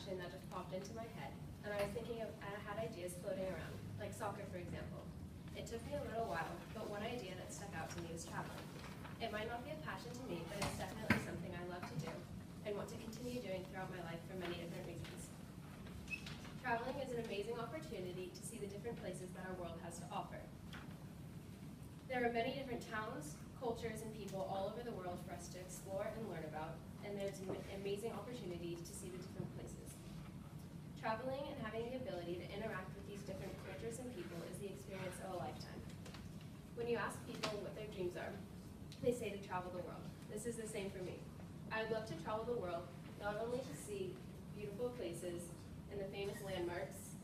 question that just popped into my head, and I was thinking of, I had ideas floating around, like soccer, for example. It took me a little while, but one idea that stuck out to me was traveling. It might not be a passion to me, but it's definitely something I love to do and want to continue doing throughout my life for many different reasons. Traveling is an amazing opportunity to see the different places that our world has to offer. There are many different towns, cultures, and people all over the world for us to explore and learn about, and there's amazing opportunities to see the different places. Traveling and having the ability to interact with these different cultures and people is the experience of a lifetime. When you ask people what their dreams are, they say to travel the world. This is the same for me. I would love to travel the world, not only to see beautiful places and the famous landmarks,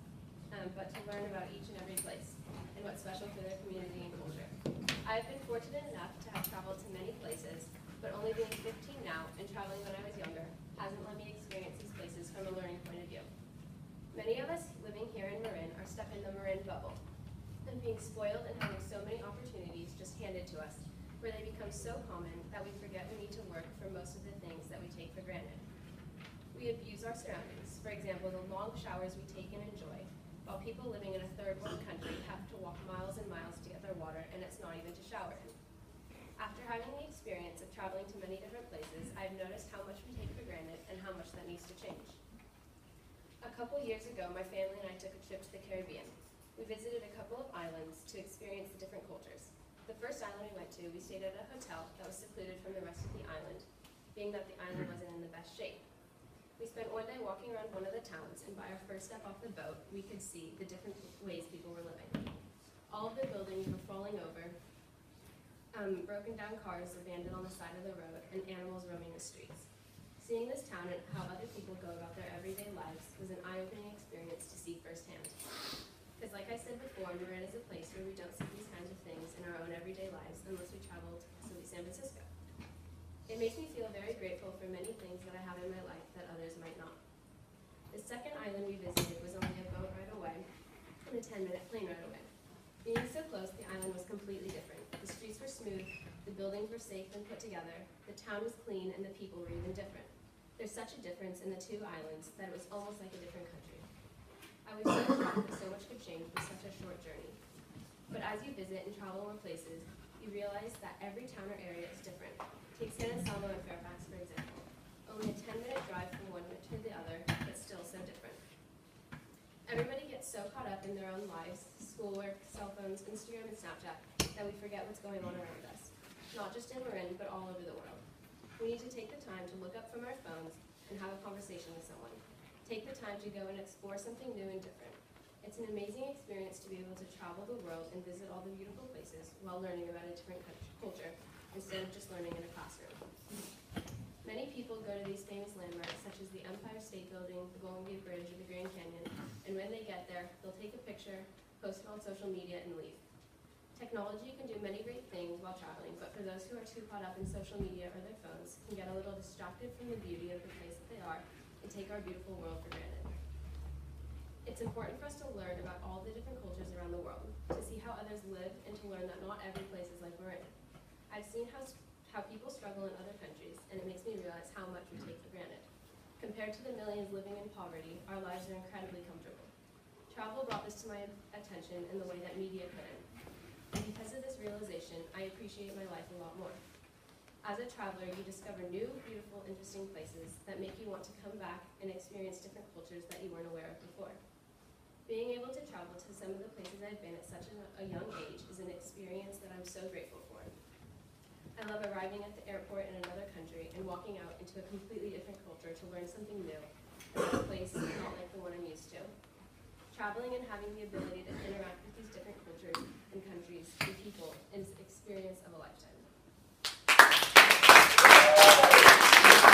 but to learn about each and every place and what's special for their community and culture. I've been fortunate enough to have traveled to many places, but only being 15 now and traveling when I was younger hasn't let me experience these places from a learning point of view. Many of us living here in Marin are stuck in the Marin bubble and being spoiled and having so many opportunities just handed to us, where they become so common that we forget we need to work for most of the things that we take for granted. We abuse our surroundings, for example, the long showers we take and enjoy, while people living in a third world country have to walk miles and miles to get their water, and it's not even to shower in. After having the experience of traveling to many different places, I've noticed how much we take for granted and how much that needs to change. A couple years ago, my family and I took a trip to the Caribbean. We visited a couple of islands to experience the different cultures. The first island we went to, we stayed at a hotel that was secluded from the rest of the island, being that the island wasn't in the best shape. We spent one day walking around one of the towns, and by our first step off the boat, we could see the different ways people were living. All of the buildings were falling over, broken down cars abandoned on the side of the road, and animals roaming the streets. Seeing this town and how other people go about their everyday lives was an eye-opening experience to see firsthand. Because like I said before, Marin is a place where we don't see these kinds of things in our own everyday lives unless we travel to San Francisco. It makes me feel very grateful for many things that I have in my life that others might not. The second island we visited was only a boat ride away and a 10-minute plane ride away. Being so close, the island was completely different. The streets were smooth, the buildings were safe and put together, the town was clean, and the people were even different. There's such a difference in the two islands that it was almost like a different country. I was so shocked that so much could change with such a short journey. But as you visit and travel more places, you realize that every town or area is different. Take San Anselmo and Fairfax, for example. Only a 10-minute drive from one to the other, but still so different. Everybody gets so caught up in their own lives, schoolwork, cell phones, Instagram, and Snapchat, that we forget what's going on around us. Not just in Marin, but all over the world. We need to take the time to look up from our phones and have a conversation with someone. Take the time to go and explore something new and different. It's an amazing experience to be able to travel the world and visit all the beautiful places while learning about a different culture instead of just learning in a classroom. Many people go to these famous landmarks such as the Empire State Building, the Golden Gate Bridge, or the Grand Canyon, and when they get there, they'll take a picture, post it on social media, and leave. Technology can do many great things while traveling, but for those who are too caught up in social media or their phones, can get a little distracted from the beauty of the place that they are and take our beautiful world for granted. It's important for us to learn about all the different cultures around the world, to see how others live, and to learn that not every place is like Marin. I've seen how people struggle in other countries, and it makes me realize how much we take for granted. Compared to the millions living in poverty, our lives are incredibly comfortable. Travel brought this to my attention in the way that media couldn't. And because of this realization, I appreciate my life a lot more. As a traveler, you discover new, beautiful, interesting places that make you want to come back and experience different cultures that you weren't aware of before. Being able to travel to some of the places I've been at such a young age is an experience that I'm so grateful for. I love arriving at the airport in another country and walking out into a completely different culture to learn something new about a place not like the one I'm used to. Traveling and having the ability to interact with these different cultures and countries and people is an experience of a lifetime.